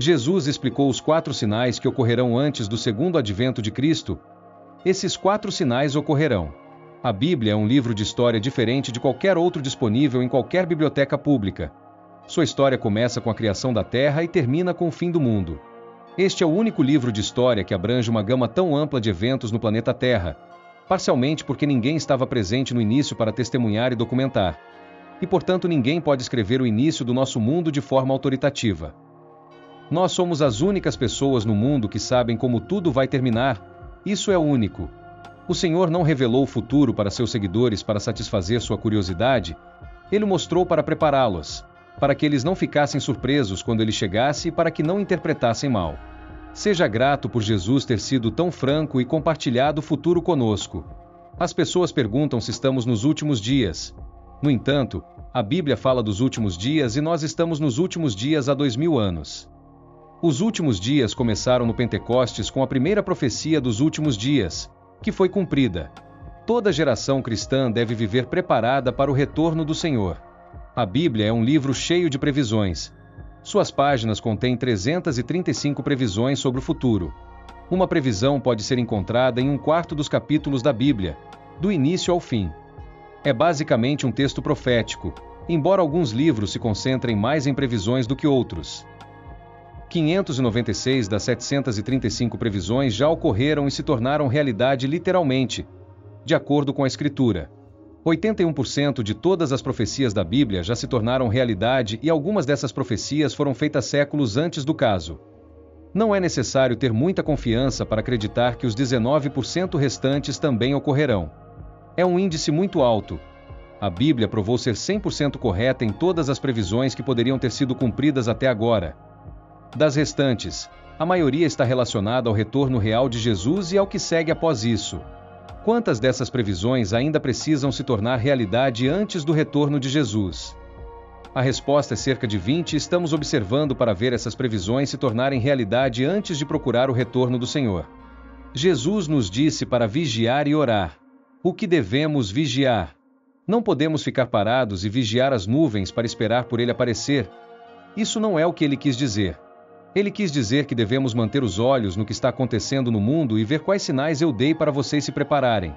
Jesus explicou os 4 sinais que ocorrerão antes do segundo advento de Cristo. Esses 4 sinais ocorrerão. A Bíblia é um livro de história diferente de qualquer outro disponível em qualquer biblioteca pública. Sua história começa com a criação da Terra e termina com o fim do mundo. Este é o único livro de história que abrange uma gama tão ampla de eventos no planeta Terra, parcialmente porque ninguém estava presente no início para testemunhar e documentar. E portanto ninguém pode escrever o início do nosso mundo de forma autoritativa. Nós somos as únicas pessoas no mundo que sabem como tudo vai terminar. Isso é único. O Senhor não revelou o futuro para seus seguidores para satisfazer sua curiosidade. Ele mostrou para prepará-los, para que eles não ficassem surpresos quando ele chegasse e para que não interpretassem mal. Seja grato por Jesus ter sido tão franco e compartilhado o futuro conosco. As pessoas perguntam se estamos nos últimos dias. No entanto, a Bíblia fala dos últimos dias e nós estamos nos últimos dias há 2000 anos. Os últimos dias começaram no Pentecostes com a primeira profecia dos últimos dias, que foi cumprida. Toda geração cristã deve viver preparada para o retorno do Senhor. A Bíblia é um livro cheio de previsões. Suas páginas contêm 335 previsões sobre o futuro. Uma previsão pode ser encontrada em 1/4 dos capítulos da Bíblia, do início ao fim. É basicamente um texto profético, embora alguns livros se concentrem mais em previsões do que outros. 596 das 735 previsões já ocorreram e se tornaram realidade literalmente, de acordo com a Escritura. 81% de todas as profecias da Bíblia já se tornaram realidade e algumas dessas profecias foram feitas séculos antes do caso. Não é necessário ter muita confiança para acreditar que os 19% restantes também ocorrerão. É um índice muito alto. A Bíblia provou ser 100% correta em todas as previsões que poderiam ter sido cumpridas até agora. Das restantes, a maioria está relacionada ao retorno real de Jesus e ao que segue após isso. Quantas dessas previsões ainda precisam se tornar realidade antes do retorno de Jesus? A resposta é cerca de 20 e estamos observando para ver essas previsões se tornarem realidade antes de procurar o retorno do Senhor. Jesus nos disse para vigiar e orar. O que devemos vigiar? Não podemos ficar parados e vigiar as nuvens para esperar por ele aparecer. Isso não é o que ele quis dizer. Ele quis dizer que devemos manter os olhos no que está acontecendo no mundo e ver quais sinais eu dei para vocês se prepararem.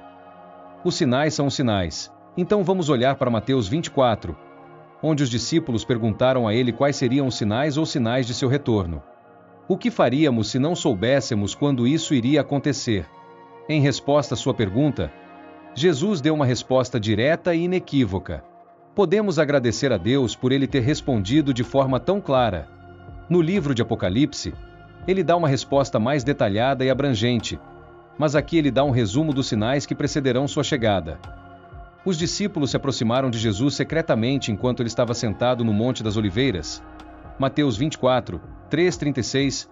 Os sinais são os sinais. Então vamos olhar para Mateus 24, onde os discípulos perguntaram a ele quais seriam os sinais ou sinais de seu retorno. O que faríamos se não soubéssemos quando isso iria acontecer? Em resposta à sua pergunta, Jesus deu uma resposta direta e inequívoca. Podemos agradecer a Deus por ele ter respondido de forma tão clara. No livro de Apocalipse, ele dá uma resposta mais detalhada e abrangente, mas aqui ele dá um resumo dos sinais que precederão sua chegada. Os discípulos se aproximaram de Jesus secretamente enquanto ele estava sentado no Monte das Oliveiras. Mateus 24, 3:36.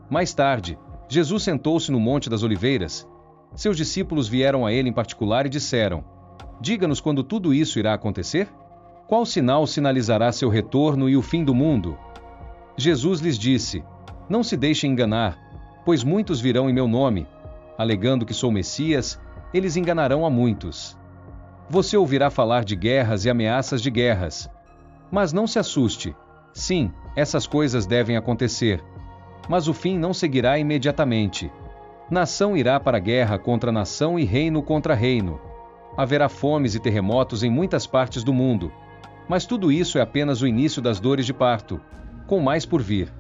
Mais tarde, Jesus sentou-se no Monte das Oliveiras. Seus discípulos vieram a ele em particular e disseram: "Diga-nos quando tudo isso irá acontecer? Qual sinal sinalizará seu retorno e o fim do mundo?" Jesus lhes disse: "Não se deixem enganar, pois muitos virão em meu nome, alegando que sou Messias, eles enganarão a muitos. Você ouvirá falar de guerras e ameaças de guerras. Mas não se assuste. Sim, essas coisas devem acontecer. Mas o fim não seguirá imediatamente. Nação irá para a guerra contra nação e reino contra reino. Haverá fomes e terremotos em muitas partes do mundo. Mas tudo isso é apenas o início das dores de parto, com mais por vir.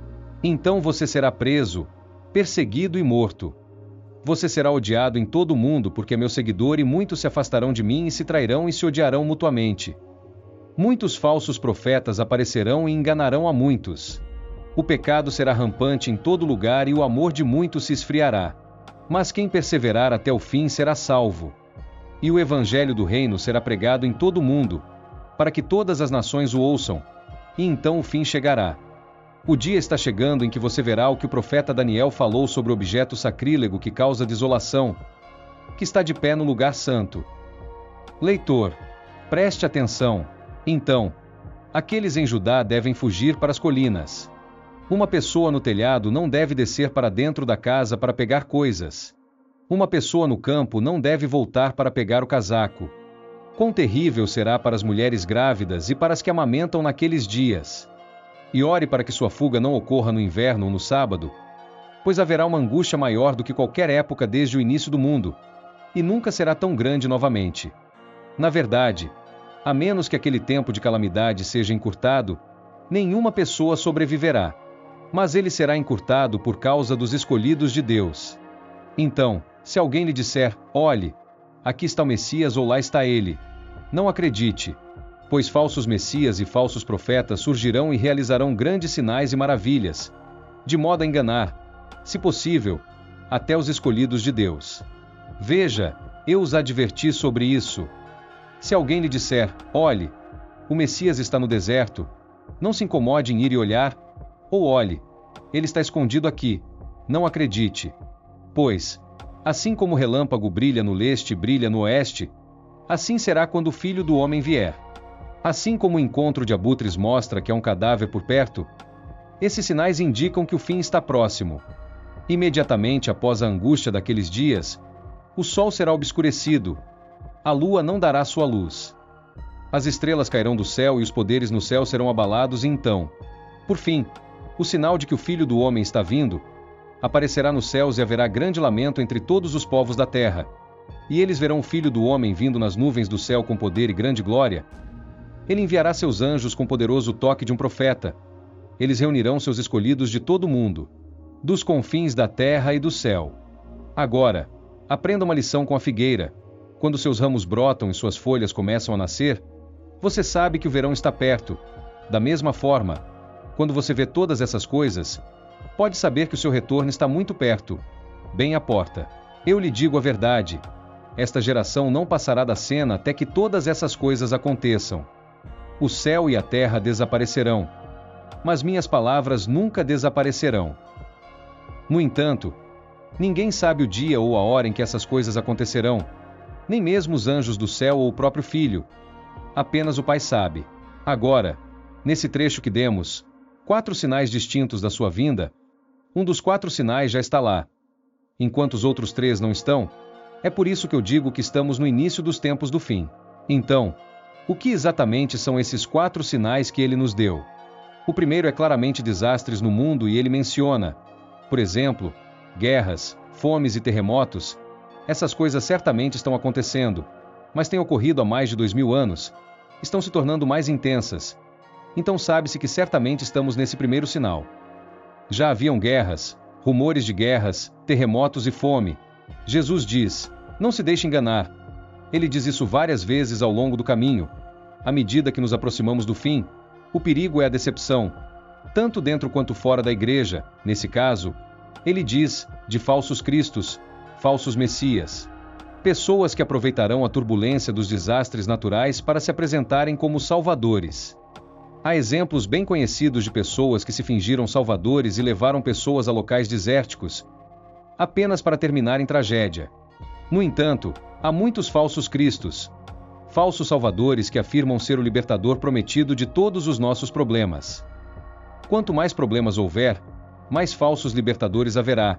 Então você será preso, perseguido e morto. Você será odiado em todo o mundo porque é meu seguidor e muitos se afastarão de mim e se trairão e se odiarão mutuamente. Muitos falsos profetas aparecerão e enganarão a muitos. O pecado será rampante em todo lugar e o amor de muitos se esfriará. Mas quem perseverar até o fim será salvo. E o evangelho do reino será pregado em todo o mundo, para que todas as nações o ouçam, e então o fim chegará. O dia está chegando em que você verá o que o profeta Daniel falou sobre o objeto sacrílego que causa desolação, que está de pé no lugar santo. Leitor, preste atenção. Então, aqueles em Judá devem fugir para as colinas. Uma pessoa no telhado não deve descer para dentro da casa para pegar coisas. Uma pessoa no campo não deve voltar para pegar o casaco. Quão terrível será para as mulheres grávidas e para as que amamentam naqueles dias! E ore para que sua fuga não ocorra no inverno ou no sábado, pois haverá uma angústia maior do que qualquer época desde o início do mundo, e nunca será tão grande novamente. Na verdade, a menos que aquele tempo de calamidade seja encurtado, nenhuma pessoa sobreviverá. Mas ele será encurtado por causa dos escolhidos de Deus. Então, se alguém lhe disser, olhe, aqui está o Messias ou lá está ele, não acredite, pois falsos messias e falsos profetas surgirão e realizarão grandes sinais e maravilhas, de modo a enganar, se possível, até os escolhidos de Deus. Veja, eu os adverti sobre isso. Se alguém lhe disser, olhe, o Messias está no deserto, não se incomode em ir e olhar, ou olhe, ele está escondido aqui, não acredite. Pois, assim como o relâmpago brilha no leste e brilha no oeste, assim será quando o Filho do Homem vier. Assim como o encontro de abutres mostra que há um cadáver por perto, esses sinais indicam que o fim está próximo. Imediatamente após a angústia daqueles dias, o sol será obscurecido, a lua não dará sua luz. As estrelas cairão do céu e os poderes no céu serão abalados e então, por fim, o sinal de que o Filho do Homem está vindo, aparecerá nos céus e haverá grande lamento entre todos os povos da terra. E eles verão o Filho do Homem vindo nas nuvens do céu com poder e grande glória. Ele enviará seus anjos com poderoso toque de um profeta. Eles reunirão seus escolhidos de todo o mundo, dos confins da terra e do céu. Agora, aprenda uma lição com a figueira. Quando seus ramos brotam e suas folhas começam a nascer, você sabe que o verão está perto. Da mesma forma, quando você vê todas essas coisas, pode saber que o seu retorno está muito perto, bem à porta. Eu lhe digo a verdade. Esta geração não passará da cena até que todas essas coisas aconteçam. O céu e a terra desaparecerão, mas minhas palavras nunca desaparecerão. No entanto, ninguém sabe o dia ou a hora em que essas coisas acontecerão, nem mesmo os anjos do céu ou o próprio Filho. Apenas o Pai sabe. Agora, nesse trecho que demos, 4 sinais distintos da sua vinda, um dos 4 sinais já está lá, enquanto os outros 3 não estão. É por isso que eu digo que estamos no início dos tempos do fim. Então, o que exatamente são esses 4 sinais que ele nos deu? O primeiro é claramente desastres no mundo e ele menciona, por exemplo, guerras, fomes e terremotos. Essas coisas certamente estão acontecendo, mas têm ocorrido há mais de 2000 anos, estão se tornando mais intensas. Então sabe-se que certamente estamos nesse primeiro sinal. Já haviam guerras, rumores de guerras, terremotos e fome. Jesus diz, não se deixe enganar. Ele diz isso várias vezes ao longo do caminho. À medida que nos aproximamos do fim, o perigo é a decepção, tanto dentro quanto fora da igreja. Nesse caso, ele diz, de falsos cristos, falsos messias. Pessoas que aproveitarão a turbulência dos desastres naturais para se apresentarem como salvadores. Há exemplos bem conhecidos de pessoas que se fingiram salvadores e levaram pessoas a locais desérticos, apenas para terminar em tragédia. No entanto, há muitos falsos cristos, falsos salvadores que afirmam ser o libertador prometido de todos os nossos problemas. Quanto mais problemas houver, mais falsos libertadores haverá.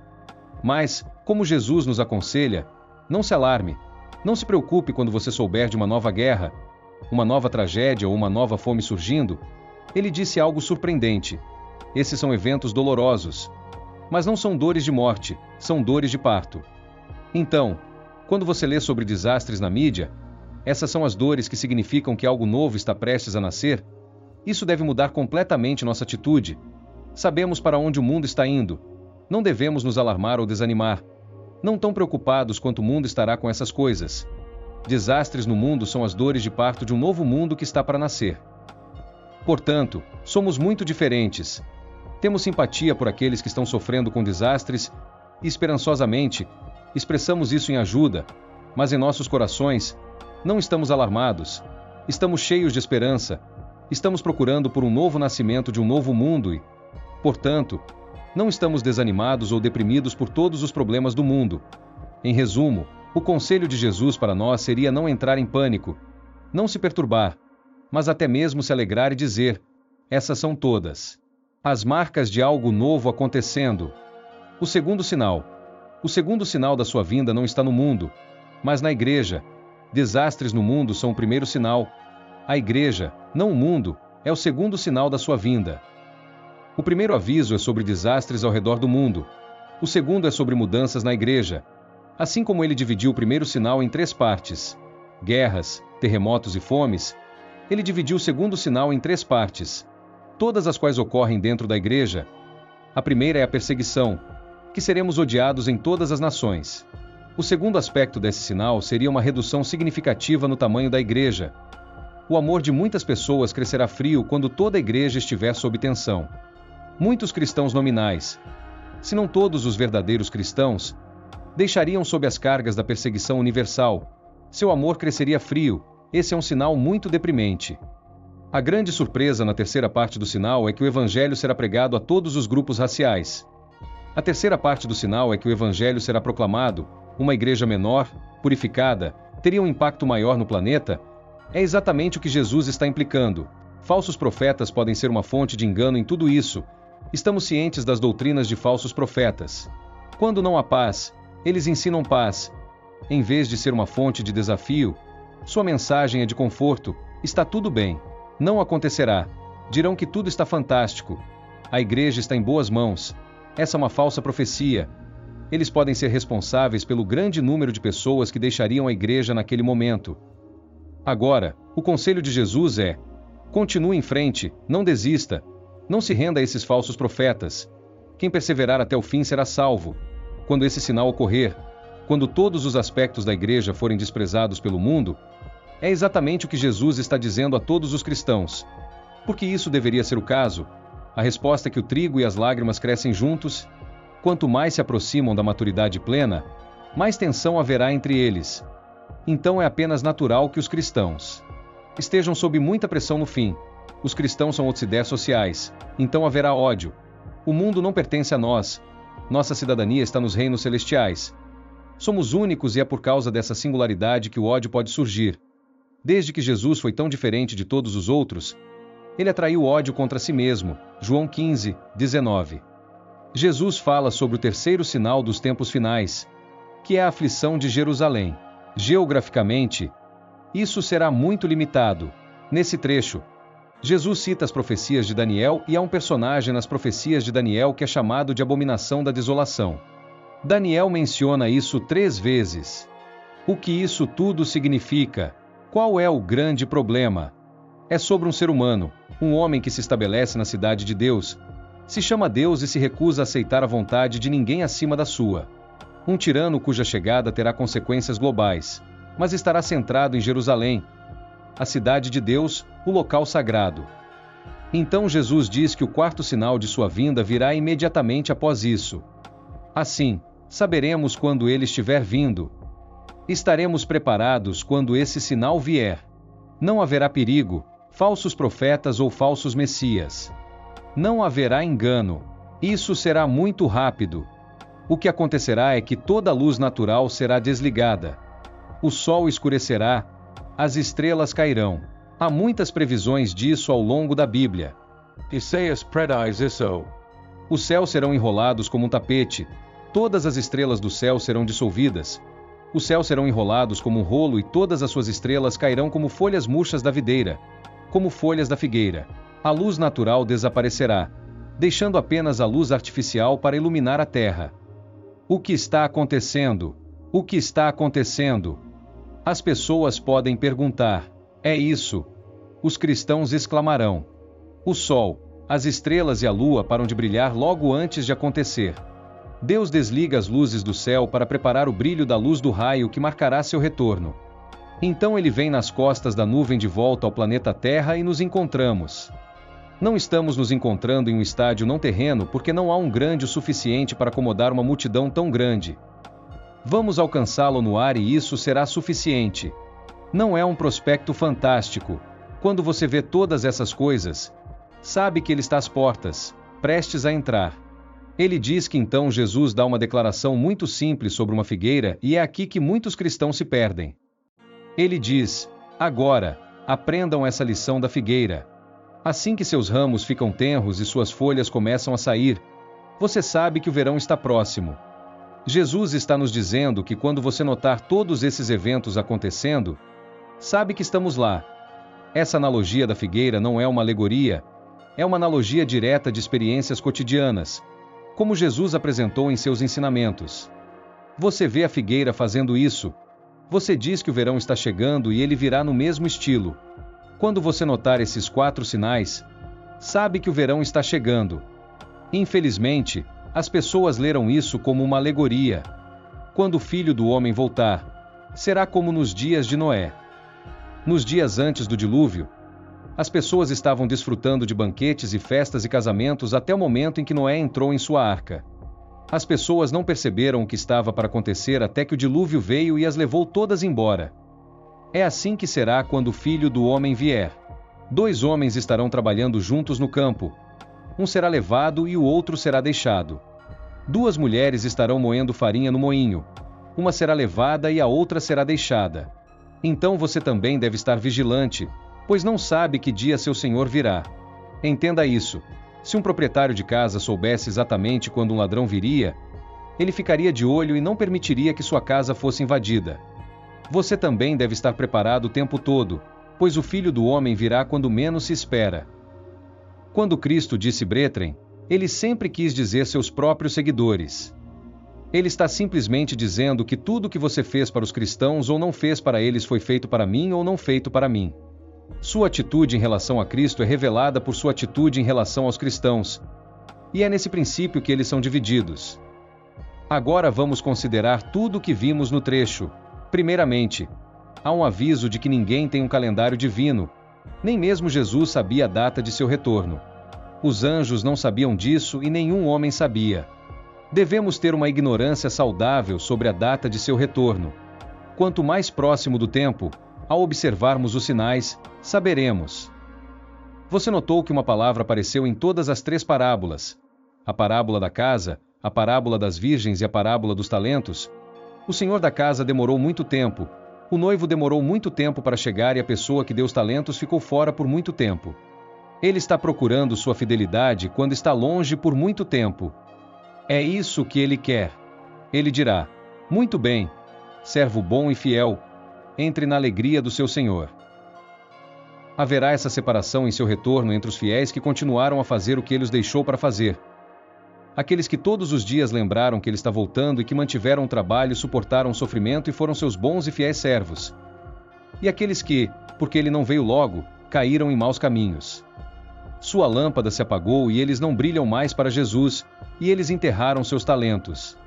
Mas, como Jesus nos aconselha, não se alarme, não se preocupe quando você souber de uma nova guerra, uma nova tragédia ou uma nova fome surgindo. Ele disse algo surpreendente. Esses são eventos dolorosos, mas não são dores de morte, são dores de parto. Então, quando você lê sobre desastres na mídia, essas são as dores que significam que algo novo está prestes a nascer. Isso deve mudar completamente nossa atitude. Sabemos para onde o mundo está indo. Não devemos nos alarmar ou desanimar. Não tão preocupados quanto o mundo estará com essas coisas. Desastres no mundo são as dores de parto de um novo mundo que está para nascer. Portanto, somos muito diferentes. Temos simpatia por aqueles que estão sofrendo com desastres e, esperançosamente, expressamos isso em ajuda, mas em nossos corações, não estamos alarmados. Estamos cheios de esperança. Estamos procurando por um novo nascimento de um novo mundo e, portanto, não estamos desanimados ou deprimidos por todos os problemas do mundo. Em resumo, o conselho de Jesus para nós seria não entrar em pânico, não se perturbar, mas até mesmo se alegrar e dizer, essas são todas as marcas de algo novo acontecendo. O segundo sinal. O segundo sinal da sua vinda não está no mundo, mas na igreja. Desastres no mundo são o primeiro sinal. A igreja, não o mundo, é o segundo sinal da sua vinda. O primeiro aviso é sobre desastres ao redor do mundo. O segundo é sobre mudanças na igreja. Assim como ele dividiu o primeiro sinal em 3 partes, guerras, terremotos e fomes, ele dividiu o segundo sinal em 3 partes, todas as quais ocorrem dentro da igreja. A primeira é a perseguição, que seremos odiados em todas as nações. O segundo aspecto desse sinal seria uma redução significativa no tamanho da igreja. O amor de muitas pessoas crescerá frio quando toda a igreja estiver sob tensão. Muitos cristãos nominais, se não todos os verdadeiros cristãos, deixariam sob as cargas da perseguição universal. Seu amor cresceria frio. Esse é um sinal muito deprimente. A grande surpresa na terceira parte do sinal é que o evangelho será pregado a todos os grupos raciais. A terceira parte do sinal é que o evangelho será proclamado. Uma igreja menor, purificada, teria um impacto maior no planeta. É exatamente o que Jesus está implicando. Falsos profetas podem ser uma fonte de engano em tudo isso. Estamos cientes das doutrinas de falsos profetas. Quando não há paz, eles ensinam paz. Em vez de ser uma fonte de desafio, sua mensagem é de conforto. Está tudo bem. Não acontecerá. Dirão que tudo está fantástico. A igreja está em boas mãos. Essa é uma falsa profecia. Eles podem ser responsáveis pelo grande número de pessoas que deixariam a igreja naquele momento. Agora, o conselho de Jesus é: continue em frente, não desista, não se renda a esses falsos profetas. Quem perseverar até o fim será salvo. Quando esse sinal ocorrer, quando todos os aspectos da igreja forem desprezados pelo mundo, é exatamente o que Jesus está dizendo a todos os cristãos. Por que isso deveria ser o caso? A resposta é que o trigo e as lágrimas crescem juntos. Quanto mais se aproximam da maturidade plena, mais tensão haverá entre eles. Então é apenas natural que os cristãos estejam sob muita pressão no fim. Os cristãos são outsiders sociais, então haverá ódio. O mundo não pertence a nós. Nossa cidadania está nos reinos celestiais. Somos únicos e é por causa dessa singularidade que o ódio pode surgir. Desde que Jesus foi tão diferente de todos os outros, ele atraiu ódio contra si mesmo. João 15, 19. Jesus fala sobre o terceiro sinal dos tempos finais, que é a aflição de Jerusalém. Geograficamente, isso será muito limitado. Nesse trecho, Jesus cita as profecias de Daniel e há um personagem nas profecias de Daniel que é chamado de abominação da desolação. Daniel menciona isso 3 vezes. O que isso tudo significa? Qual é o grande problema? É sobre um ser humano, um homem que se estabelece na cidade de Deus, se chama Deus e se recusa a aceitar a vontade de ninguém acima da sua. Um tirano cuja chegada terá consequências globais, mas estará centrado em Jerusalém, a cidade de Deus, o local sagrado. Então Jesus diz que o quarto sinal de sua vinda virá imediatamente após isso. Assim, saberemos quando ele estiver vindo. Estaremos preparados quando esse sinal vier. Não haverá perigo, falsos profetas ou falsos messias. Não haverá engano. Isso será muito rápido. O que acontecerá é que toda a luz natural será desligada. O sol escurecerá, as estrelas cairão. Há muitas previsões disso ao longo da Bíblia. Isaías prediz isso. Os céus serão enrolados como um tapete. Todas as estrelas do céu serão dissolvidas. Os céus serão enrolados como um rolo e todas as suas estrelas cairão como folhas murchas da videira, como folhas da figueira. A luz natural desaparecerá, deixando apenas a luz artificial para iluminar a terra. O que está acontecendo? O que está acontecendo? As pessoas podem perguntar: é isso? Os cristãos exclamarão: o sol, as estrelas e a lua param de brilhar logo antes de acontecer. Deus desliga as luzes do céu para preparar o brilho da luz do raio que marcará seu retorno. Então ele vem nas costas da nuvem de volta ao planeta Terra e nos encontramos. Não estamos nos encontrando em um estádio não terreno porque não há um grande o suficiente para acomodar uma multidão tão grande. Vamos alcançá-lo no ar e isso será suficiente. Não é um prospecto fantástico. Quando você vê todas essas coisas, sabe que ele está às portas, prestes a entrar. Ele diz que então Jesus dá uma declaração muito simples sobre uma figueira e é aqui que muitos cristãos se perdem. Ele diz: agora, aprendam essa lição da figueira. Assim que seus ramos ficam tenros e suas folhas começam a sair, você sabe que o verão está próximo. Jesus está nos dizendo que quando você notar todos esses eventos acontecendo, sabe que estamos lá. Essa analogia da figueira não é uma alegoria, É uma analogia direta de experiências cotidianas, como Jesus apresentou em seus ensinamentos. Você vê a figueira fazendo isso. Você diz que o verão está chegando e ele virá no mesmo estilo. Quando você notar esses 4 sinais, sabe que o verão está chegando. Infelizmente, as pessoas leram isso como uma alegoria. Quando o Filho do Homem voltar, será como nos dias de Noé. Nos dias antes do dilúvio, as pessoas estavam desfrutando de banquetes e festas e casamentos até o momento em que Noé entrou em sua arca. As pessoas não perceberam o que estava para acontecer até que o dilúvio veio e as levou todas embora. É assim que será quando o Filho do Homem vier. 2 homens estarão trabalhando juntos no campo. Um será levado e o outro será deixado. 2 mulheres estarão moendo farinha no moinho. Uma será levada e a outra será deixada. Então você também deve estar vigilante, pois não sabe que dia seu senhor virá. Entenda isso. Se um proprietário de casa soubesse exatamente quando um ladrão viria, ele ficaria de olho e não permitiria que sua casa fosse invadida. Você também deve estar preparado o tempo todo, pois o Filho do Homem virá quando menos se espera. Quando Cristo disse Brethren, ele sempre quis dizer seus próprios seguidores. Ele está simplesmente dizendo que tudo o que você fez para os cristãos ou não fez para eles foi feito para mim ou não feito para mim. Sua atitude em relação a Cristo é revelada por sua atitude em relação aos cristãos. E é nesse princípio que eles são divididos. Agora vamos considerar tudo o que vimos no trecho. Primeiramente, há um aviso de que ninguém tem um calendário divino. Nem mesmo Jesus sabia a data de seu retorno. Os anjos não sabiam disso e nenhum homem sabia. Devemos ter uma ignorância saudável sobre a data de seu retorno. Quanto mais próximo do tempo, ao observarmos os sinais, saberemos. Você notou que uma palavra apareceu em todas as 3 parábolas? A parábola da casa, a parábola das virgens e a parábola dos talentos? O senhor da casa demorou muito tempo. O noivo demorou muito tempo para chegar e a pessoa que deu os talentos ficou fora por muito tempo. Ele está procurando sua fidelidade quando está longe por muito tempo. É isso que ele quer. Ele dirá: muito bem, servo bom e fiel, entre na alegria do seu senhor. Haverá essa separação em seu retorno entre os fiéis que continuaram a fazer o que ele os deixou para fazer. Aqueles que todos os dias lembraram que ele está voltando e que mantiveram o trabalho, suportaram o sofrimento e foram seus bons e fiéis servos. E aqueles que, porque ele não veio logo, caíram em maus caminhos. Sua lâmpada se apagou e eles não brilham mais para Jesus, e eles enterraram seus talentos.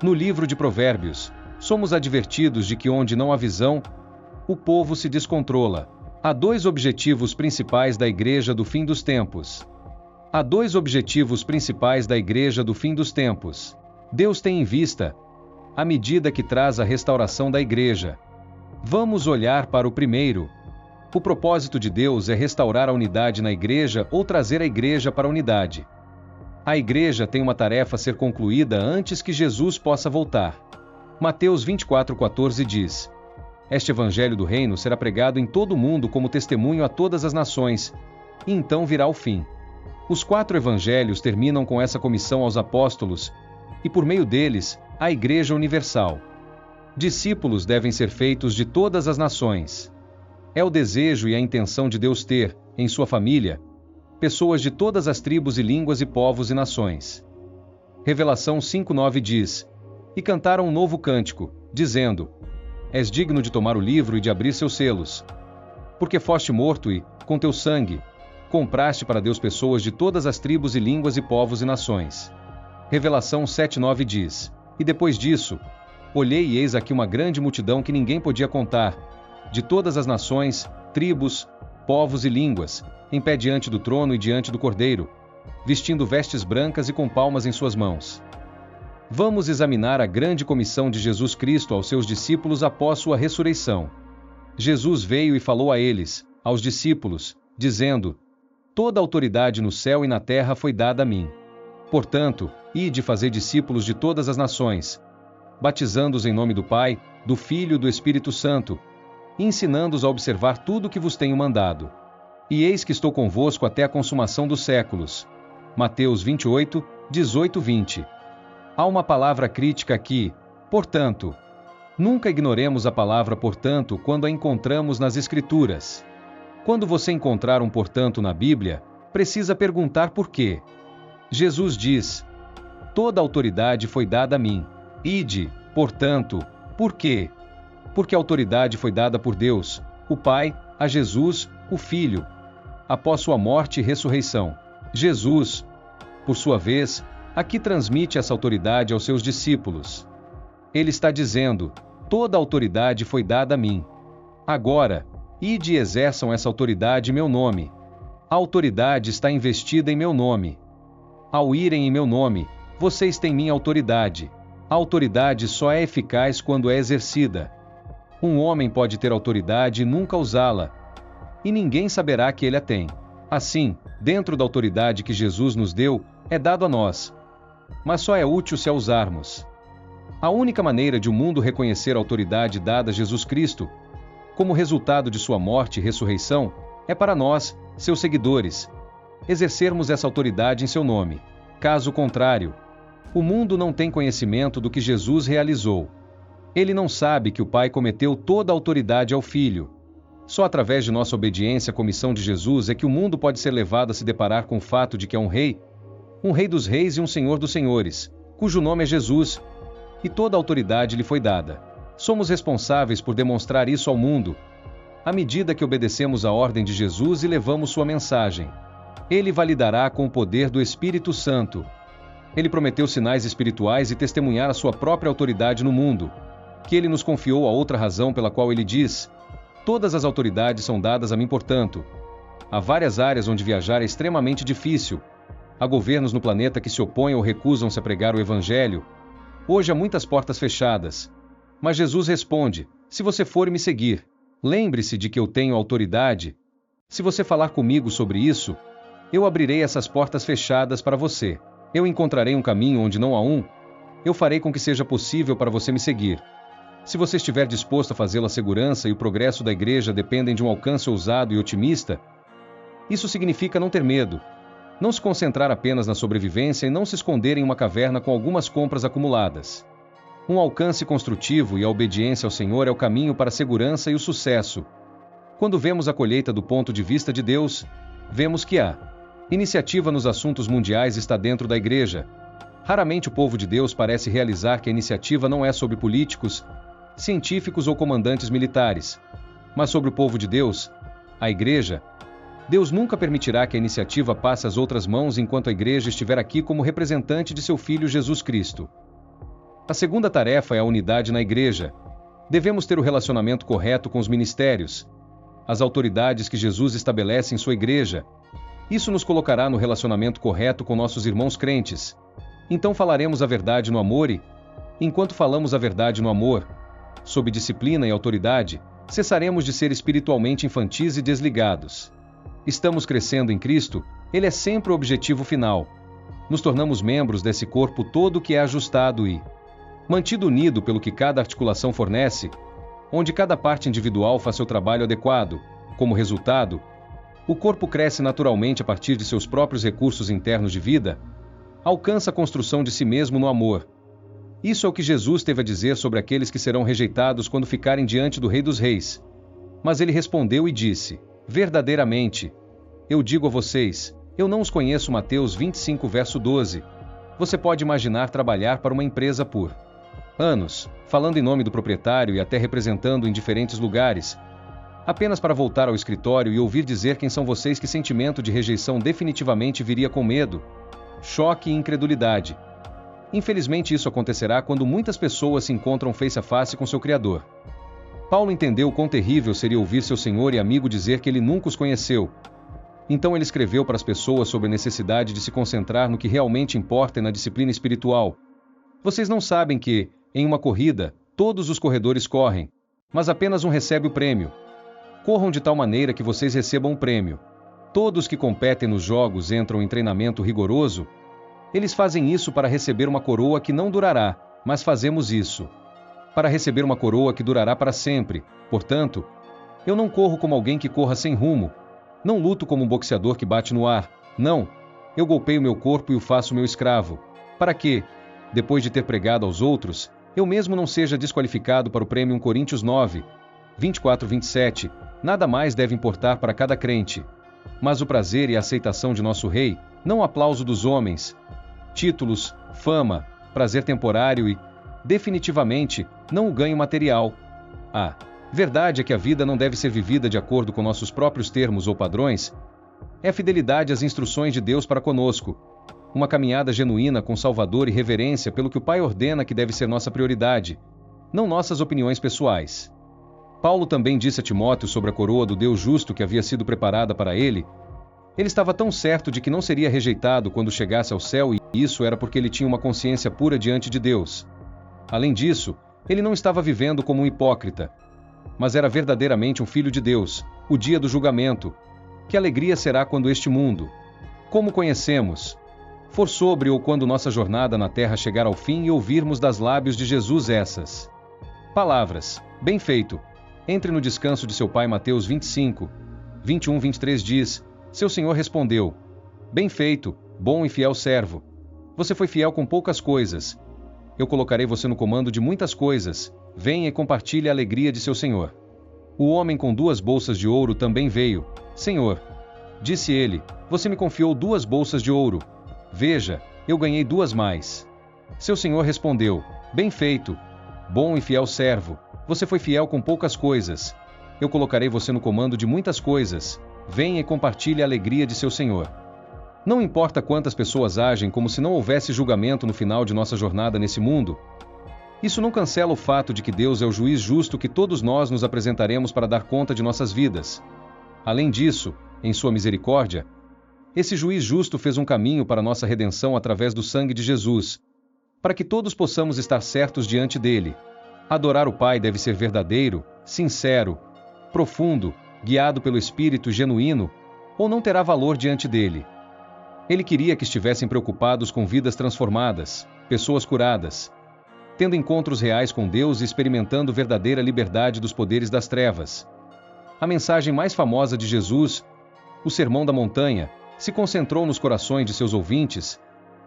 No livro de Provérbios, somos advertidos de que onde não há visão, o povo se descontrola. Há 2 objetivos principais da Igreja do fim dos tempos. Há 2 objetivos principais da Igreja do fim dos tempos. Deus tem em vista a medida que traz a restauração da Igreja. Vamos olhar para o primeiro. O propósito de Deus é restaurar a unidade na Igreja ou trazer a Igreja para a unidade. A Igreja tem uma tarefa a ser concluída antes que Jesus possa voltar. Mateus 24:14 diz: Este Evangelho do Reino será pregado em todo o mundo como testemunho a todas as nações, e então virá o fim. Os 4 evangelhos terminam com essa comissão aos apóstolos, e por meio deles, à Igreja Universal. Discípulos devem ser feitos de todas as nações. É o desejo e a intenção de Deus ter, em sua família, pessoas de todas as tribos e línguas e povos e nações. Revelação 5:9 diz: E cantaram um novo cântico, dizendo: És digno de tomar o livro e de abrir seus selos. Porque foste morto e, com teu sangue, compraste para Deus pessoas de todas as tribos e línguas e povos e nações. Revelação 7:9 diz: E depois disso, olhei e eis aqui uma grande multidão que ninguém podia contar, de todas as nações, tribos, povos e línguas, em pé diante do trono e diante do Cordeiro, vestindo vestes brancas e com palmas em suas mãos. Vamos examinar a grande comissão de Jesus Cristo aos seus discípulos após sua ressurreição. Jesus veio e falou a eles, aos discípulos, dizendo: Toda a autoridade no céu e na terra foi dada a mim. Portanto, ide fazer discípulos de todas as nações, batizando-os em nome do Pai, do Filho e do Espírito Santo, e ensinando-os a observar tudo o que vos tenho mandado. E eis que estou convosco até a consumação dos séculos. Mateus 28, 18-20. Há uma palavra crítica aqui, portanto. Nunca ignoremos a palavra portanto quando a encontramos nas Escrituras. Quando você encontrar um portanto na Bíblia, precisa perguntar por quê. Jesus diz: toda autoridade foi dada a mim. Ide, portanto, por quê? Porque a autoridade foi dada por Deus, o Pai, a Jesus, o Filho, após sua morte e ressurreição. Jesus, por sua vez, aqui transmite essa autoridade aos seus discípulos. Ele está dizendo: toda a autoridade foi dada a mim. Agora, ide e exerçam essa autoridade em meu nome. A autoridade está investida em meu nome. Ao irem em meu nome, vocês têm minha autoridade. A autoridade só é eficaz quando é exercida. Um homem pode ter autoridade e nunca usá-la, e ninguém saberá que ele a tem. Assim, dentro da autoridade que Jesus nos deu, é dado a nós. Mas só é útil se a usarmos. A única maneira de o mundo reconhecer a autoridade dada a Jesus Cristo, como resultado de sua morte e ressurreição, é para nós, seus seguidores, exercermos essa autoridade em seu nome. Caso contrário, o mundo não tem conhecimento do que Jesus realizou. Ele não sabe que o Pai cometeu toda a autoridade ao Filho. Só através de nossa obediência à comissão de Jesus é que o mundo pode ser levado a se deparar com o fato de que é um Rei dos Reis e um Senhor dos Senhores, cujo nome é Jesus, e toda a autoridade lhe foi dada. Somos responsáveis por demonstrar isso ao mundo, à medida que obedecemos à ordem de Jesus e levamos sua mensagem. Ele validará com o poder do Espírito Santo. Ele prometeu sinais espirituais e testemunhar a sua própria autoridade no mundo, que ele nos confiou a outra razão pela qual ele diz: todas as autoridades são dadas a mim, portanto. Há várias áreas onde viajar é extremamente difícil. Há governos no planeta que se opõem ou recusam-se a pregar o Evangelho. Hoje há muitas portas fechadas. Mas Jesus responde: se você for me seguir, lembre-se de que eu tenho autoridade. Se você falar comigo sobre isso, eu abrirei essas portas fechadas para você. Eu encontrarei um caminho onde não há um. Eu farei com que seja possível para você me seguir. Se você estiver disposto a fazê-lo, a segurança e o progresso da igreja dependem de um alcance ousado e otimista. Isso significa não ter medo, não se concentrar apenas na sobrevivência e não se esconder em uma caverna com algumas compras acumuladas. Um alcance construtivo e a obediência ao Senhor é o caminho para a segurança e o sucesso. Quando vemos a colheita do ponto de vista de Deus, vemos que a iniciativa nos assuntos mundiais está dentro da igreja. Raramente o povo de Deus parece realizar que a iniciativa não é sobre políticos, científicos ou comandantes militares, mas sobre o povo de Deus, a igreja. Deus nunca permitirá que a iniciativa passe às outras mãos enquanto a igreja estiver aqui como representante de seu Filho Jesus Cristo. A segunda tarefa é a unidade na igreja. Devemos ter o relacionamento correto com os ministérios, as autoridades que Jesus estabelece em sua igreja. Isso nos colocará no relacionamento correto com nossos irmãos crentes. Então falaremos a verdade no amor e, enquanto falamos a verdade no amor, sob disciplina e autoridade, cessaremos de ser espiritualmente infantis e desligados. Estamos crescendo em Cristo, Ele é sempre o objetivo final. Nos tornamos membros desse corpo todo que é ajustado e mantido unido pelo que cada articulação fornece, onde cada parte individual faz seu trabalho adequado. Como resultado, o corpo cresce naturalmente a partir de seus próprios recursos internos de vida, alcança a construção de si mesmo no amor. Isso é o que Jesus teve a dizer sobre aqueles que serão rejeitados quando ficarem diante do Rei dos Reis. Mas ele respondeu e disse: verdadeiramente, eu digo a vocês, eu não os conheço. Mateus 25, verso 12. Você pode imaginar trabalhar para uma empresa por anos, falando em nome do proprietário e até representando em diferentes lugares, apenas para voltar ao escritório e ouvir dizer quem são vocês. Que sentimento de rejeição definitivamente viria com medo, choque e incredulidade. Infelizmente isso acontecerá quando muitas pessoas se encontram face a face com seu Criador. Paulo entendeu quão terrível seria ouvir seu senhor e amigo dizer que ele nunca os conheceu. Então ele escreveu para as pessoas sobre a necessidade de se concentrar no que realmente importa e na disciplina espiritual. Vocês não sabem que, em uma corrida, todos os corredores correm, mas apenas um recebe o prêmio. Corram de tal maneira que vocês recebam o prêmio. Todos que competem nos jogos entram em treinamento rigoroso. Eles fazem isso para receber uma coroa que não durará, mas fazemos isso para receber uma coroa que durará para sempre. Portanto, eu não corro como alguém que corra sem rumo. Não luto como um boxeador que bate no ar. Não, eu golpeio meu corpo e o faço meu escravo, para que, depois de ter pregado aos outros, eu mesmo não seja desqualificado para o prêmio. 1 Coríntios 9, 24-27. Nada mais deve importar para cada crente. mas o prazer e a aceitação de nosso Rei, não o aplauso dos homens, títulos, fama, prazer temporário e, definitivamente, não o ganho material. A verdade é que a vida não deve ser vivida de acordo com nossos próprios termos ou padrões. É a fidelidade às instruções de Deus para conosco. Uma caminhada genuína com Salvador e reverência pelo que o Pai ordena que deve ser nossa prioridade, não nossas opiniões pessoais. Paulo também disse a Timóteo sobre a coroa do Deus justo que havia sido preparada para ele. Ele estava tão certo de que não seria rejeitado quando chegasse ao céu e isso era porque ele tinha uma consciência pura diante de Deus. Além disso, ele não estava vivendo como um hipócrita, mas era verdadeiramente um filho de Deus. O dia do julgamento. Que alegria será quando este mundo, como conhecemos, for sobre ou quando nossa jornada na terra chegar ao fim e ouvirmos das lábios de Jesus essas palavras: bem feito, entre no descanso de seu Pai. Mateus 25, 21-23 diz: seu Senhor respondeu: bem feito, bom e fiel servo. Você foi fiel com poucas coisas. Eu colocarei você no comando de muitas coisas. Venha e compartilhe a alegria de seu Senhor. O homem com 2 bolsas de ouro também veio. Senhor, disse ele, você me confiou 2 bolsas de ouro. Veja, eu ganhei 2 mais. Seu senhor respondeu: bem feito, bom e fiel servo. Você foi fiel com poucas coisas. Eu colocarei você no comando de muitas coisas. Venha e compartilhe a alegria de seu senhor. Não importa quantas pessoas agem como se não houvesse julgamento no final de nossa jornada nesse mundo, isso não cancela o fato de que Deus é o juiz justo que todos nós nos apresentaremos para dar conta de nossas vidas. Além disso, em sua misericórdia, esse juiz justo fez um caminho para nossa redenção através do sangue de Jesus, para que todos possamos estar certos diante dele. Adorar o Pai deve ser verdadeiro, sincero, profundo, guiado pelo Espírito genuíno, ou não terá valor diante dele. Ele queria que estivessem preocupados com vidas transformadas, pessoas curadas, tendo encontros reais com Deus e experimentando verdadeira liberdade dos poderes das trevas. A mensagem mais famosa de Jesus, o Sermão da Montanha, se concentrou nos corações de seus ouvintes.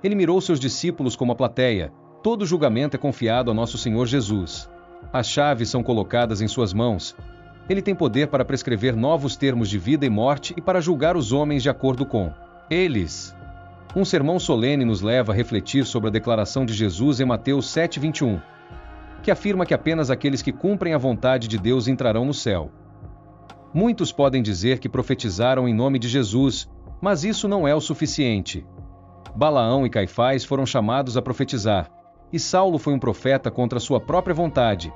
Ele mirou seus discípulos como a plateia. Todo julgamento é confiado a nosso Senhor Jesus. As chaves são colocadas em suas mãos. Ele tem poder para prescrever novos termos de vida e morte e para julgar os homens de acordo com eles. Um sermão solene nos leva a refletir sobre a declaração de Jesus em Mateus 7:21, que afirma que apenas aqueles que cumprem a vontade de Deus entrarão no céu. Muitos podem dizer que profetizaram em nome de Jesus, mas isso não é o suficiente. Balaão e Caifás foram chamados a profetizar, e Saulo foi um profeta contra sua própria vontade,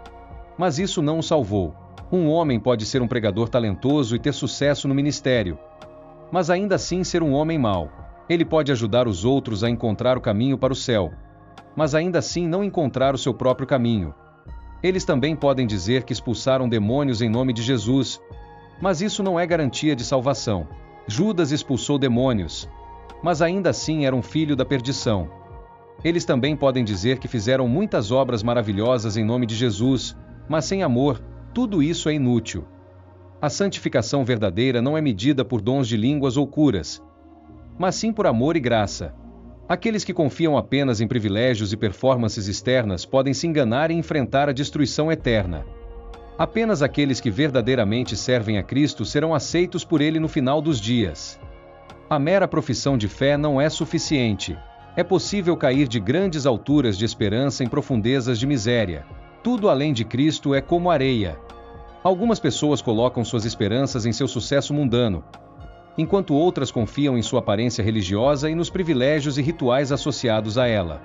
mas isso não o salvou. Um homem pode ser um pregador talentoso e ter sucesso no ministério, mas ainda assim ser um homem mau. Ele pode ajudar os outros a encontrar o caminho para o céu, mas ainda assim não encontrar o seu próprio caminho. Eles também podem dizer que expulsaram demônios em nome de Jesus, mas isso não é garantia de salvação. Judas expulsou demônios, mas ainda assim era um filho da perdição. Eles também podem dizer que fizeram muitas obras maravilhosas em nome de Jesus, mas sem amor, tudo isso é inútil. A santificação verdadeira não é medida por dons de línguas ou curas, mas sim por amor e graça. Aqueles que confiam apenas em privilégios e performances externas podem se enganar e enfrentar a destruição eterna. Apenas aqueles que verdadeiramente servem a Cristo serão aceitos por Ele no final dos dias. A mera profissão de fé não é suficiente. É possível cair de grandes alturas de esperança em profundezas de miséria. Tudo além de Cristo é como areia. Algumas pessoas colocam suas esperanças em seu sucesso mundano, enquanto outras confiam em sua aparência religiosa e nos privilégios e rituais associados a ela.